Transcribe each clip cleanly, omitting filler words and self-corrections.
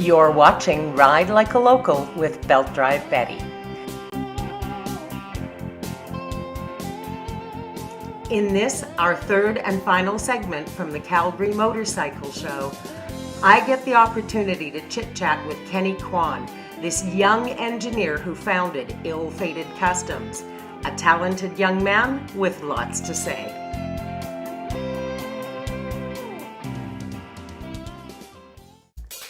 You're watching Ride Like a Local with Belt Drive Betty. In this, our third and final segment from the Calgary Motorcycle Show, I get the opportunity to chit-chat with Kenny Kwan, this young engineer who founded Ill-Fated Kustoms, a talented young man with lots to say.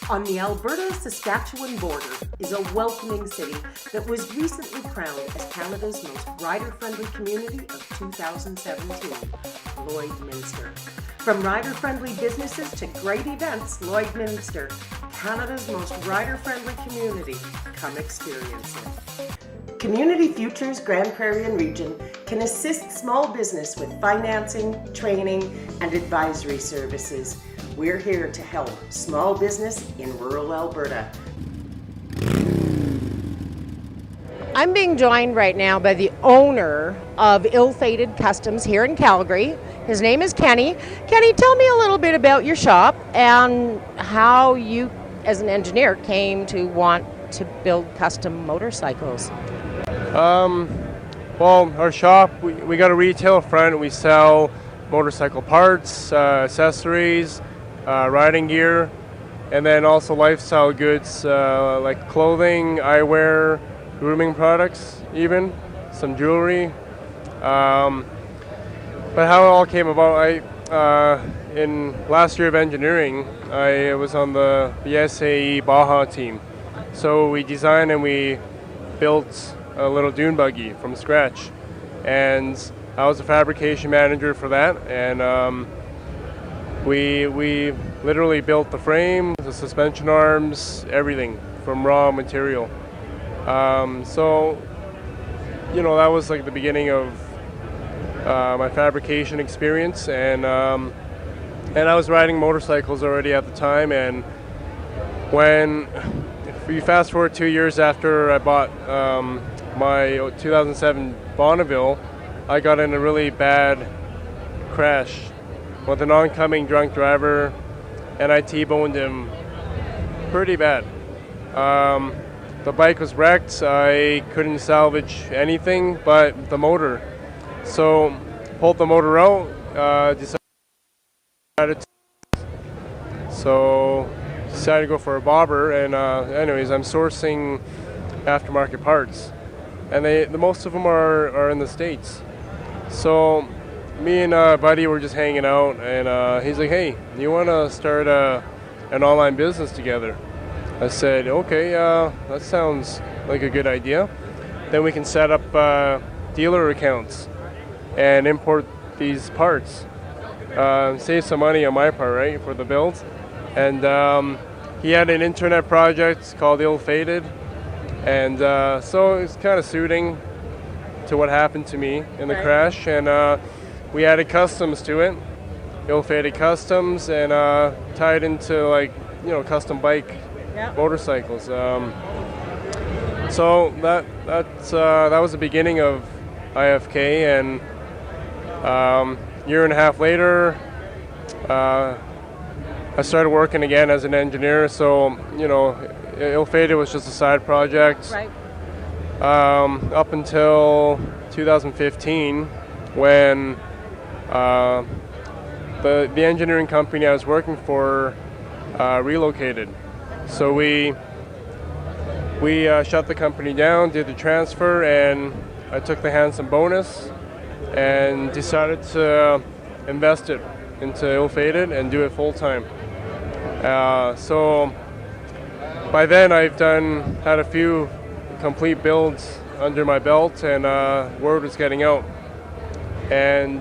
On the Alberta-Saskatchewan border is a welcoming city that was recently crowned as Canada's most rider-friendly community of 2017, Lloydminster. From rider-friendly businesses to great events, Lloydminster, Canada's most rider-friendly community. Come experience it. Community Futures Grand Prairie and Region can assist small business with financing, training, and advisory services. We're here to help small business in rural Alberta. I'm being joined right now by the owner of Ill-Fated Kustoms here in Calgary. His name is Kenny. Kenny, tell me a little bit about your shop and how you, as an engineer, came to want to build custom motorcycles. Well, our shop, we got a retail front. We sell motorcycle parts, accessories, riding gear, and then also lifestyle goods like clothing, eyewear, grooming products, even some jewelry. But how it all came about, in last year of engineering, I was on the SAE Baja team. So we designed and we built a little dune buggy from scratch, and I was a fabrication manager for that, and we literally built the frame, the suspension arms, everything from raw material. So, you know, that was like the beginning of my fabrication experience, and I was riding motorcycles already at the time. And when you fast forward 2 years after I bought my 2007 Bonneville, I got in a really bad crash with an oncoming drunk driver, and I T-boned him pretty bad. The bike was wrecked. I couldn't salvage anything but the motor. So pulled the motor out, decided to go for a bobber, and anyways, I'm sourcing aftermarket parts, and the most of them are in the States. So me and a buddy were just hanging out, and he's like, "Hey, you want to start an online business together?" I said, "Okay, that sounds like a good idea. Then we can set up dealer accounts and import these parts. Save some money on my part, right, for the build." And he had an internet project called Ill-Fated, and so it's kind of suiting to what happened to me in the crash, and we added customs to it, Ill-Fated Kustoms, and tied into, like, you know, custom bike motorcycles. So that was the beginning of IFK, and year and a half later, I started working again as an engineer. So, you know, Ill-Fated was just a side project, up until 2015, when the engineering company I was working for relocated. So we shut the company down, did the transfer, and I took the handsome bonus and decided to invest it into Ill-Fated and do it full time. So by then I've had a few complete builds under my belt, and word was getting out, and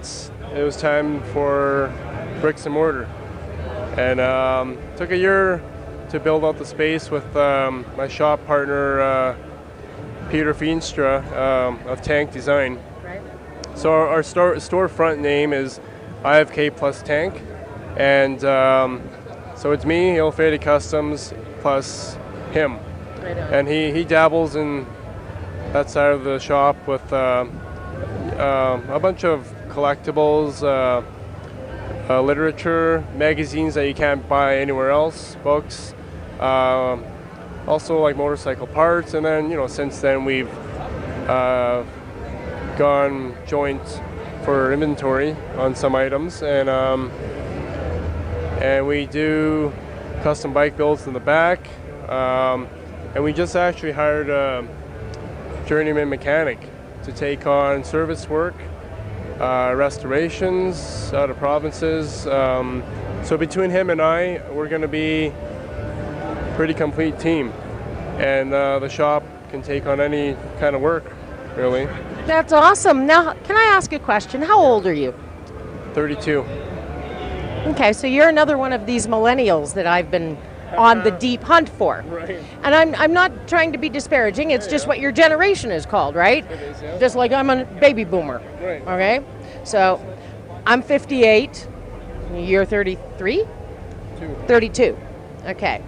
it was time for bricks and mortar. And took a year to build out the space with my shop partner Peter Feenstra of Tank Design. So our storefront name is IFK plus Tank, and so it's me, Ill-Fated Kustoms, plus him. And he dabbles in that side of the shop with a bunch of collectibles, literature, magazines that you can't buy anywhere else, books, Also like motorcycle parts, and then since then we've gone joint for inventory on some items, and we do custom bike builds in the back, and we just actually hired a journeyman mechanic to take on service work, restorations out of provinces. So between him and I, we're going to be a pretty complete team, and the shop can take on any kind of work, really. That's awesome. Now, can I ask a question? How old are you? 32. Okay, so you're another one of these millennials that I've been on the deep hunt for. Right. And I'm not trying to be disparaging, it's just what your generation is called, right? It is, yeah. Just like I'm a baby boomer. Right. Okay? So I'm 58, you're 33? 32. Okay.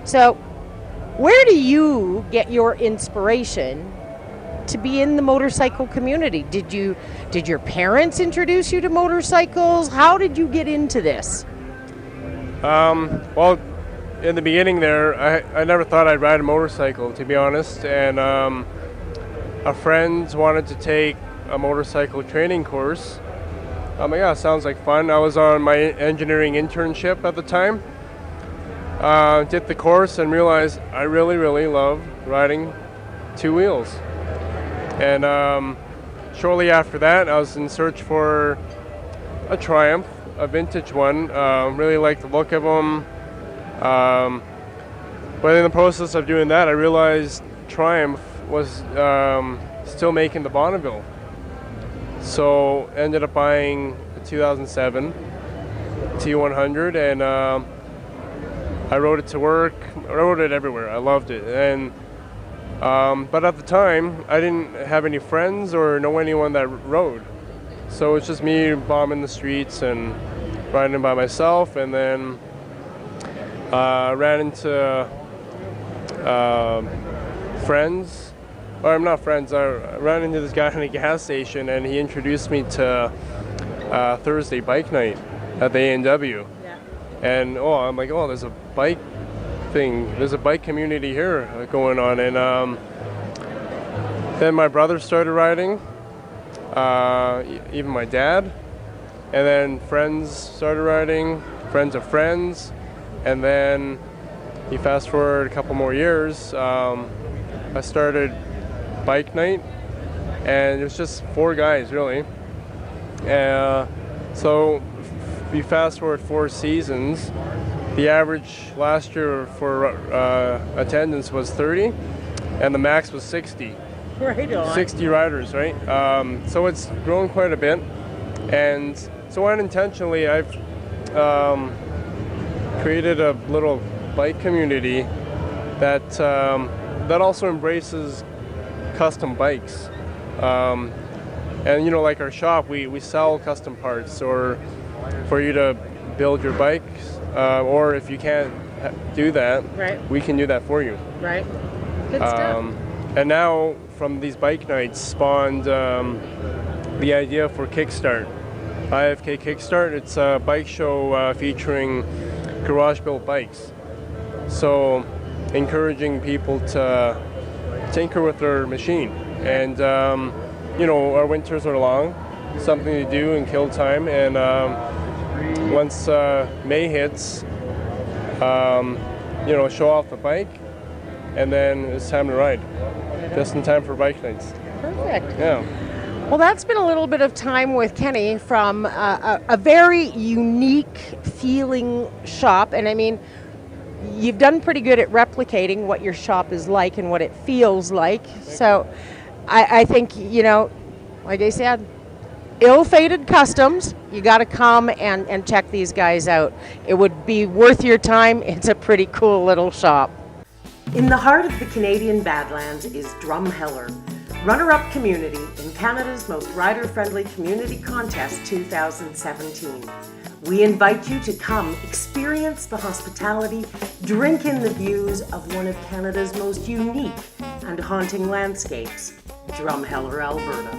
So where do you get your inspiration to be in the motorcycle community? Did your parents introduce you to motorcycles? How did you get into this? Well, in the beginning there, I never thought I'd ride a motorcycle, to be honest, and a friend wanted to take a motorcycle training course. I'm like, yeah, sounds like fun. I was on my engineering internship at the time. Did the course and realized I really, really love riding two wheels. And shortly after that, I was in search for a Triumph, a vintage one. Really liked the look of them. But in the process of doing that, I realized Triumph was still making the Bonneville. So ended up buying a 2007 T100, and I rode it to work. I rode it everywhere. I loved it. And but at the time, I didn't have any friends or know anyone that rode. So it's just me bombing the streets and riding by myself, and then ran into friends. Or I'm not friends, I ran into this guy in a gas station, and he introduced me to Thursday bike night at the A&W. Yeah. And I'm like, there's a bike thing, there's a bike community here going on. And then my brother started riding, even my dad, and then friends started riding, friends of friends, and then you fast forward a couple more years, I started bike night, and it was just 4 guys really. So we fast forward 4 seasons. The average last year for attendance was 30, and the max was 60. Right on. 60 riders, right? So it's grown quite a bit, and so unintentionally I've created a little bike community that that also embraces custom bikes. And like our shop, we sell custom parts, or for you to build your bike, or if you can't do that, Right. we can do that for you. Right. Good stuff. And now from these bike nights spawned the idea for Kickstart. IFK Kickstart, it's a bike show featuring garage built bikes. So encouraging people to tinker with their machine. And our winters are long, something to do and kill time. And once May hits, show off the bike, and then it's time to ride. Just in time for bike nights. Perfect. Yeah. Well, that's been a little bit of time with Kenny from a very unique feeling shop. And I mean, you've done pretty good at replicating what your shop is like and what it feels like. So I think, like I said, ill-fated Kustoms, you got to come and check these guys out. It would be worth your time. It's a pretty cool little shop. In the heart of the Canadian Badlands is Drumheller, runner-up community in Canada's most rider-friendly community contest 2017. We invite you to come experience the hospitality, drink in the views of one of Canada's most unique and haunting landscapes, Drumheller, Alberta.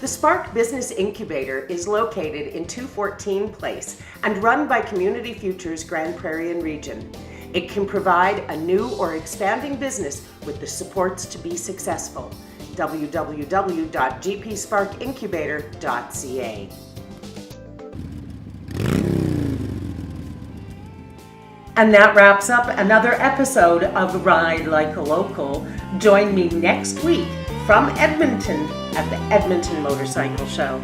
The Spark Business Incubator is located in 214 Place and run by Community Futures Grand Prairie and Region. It can provide a new or expanding business with the supports to be successful. www.gpsparkincubator.ca. And that wraps up another episode of Ride Like a Local. Join me next week from Edmonton at the Edmonton Motorcycle Show.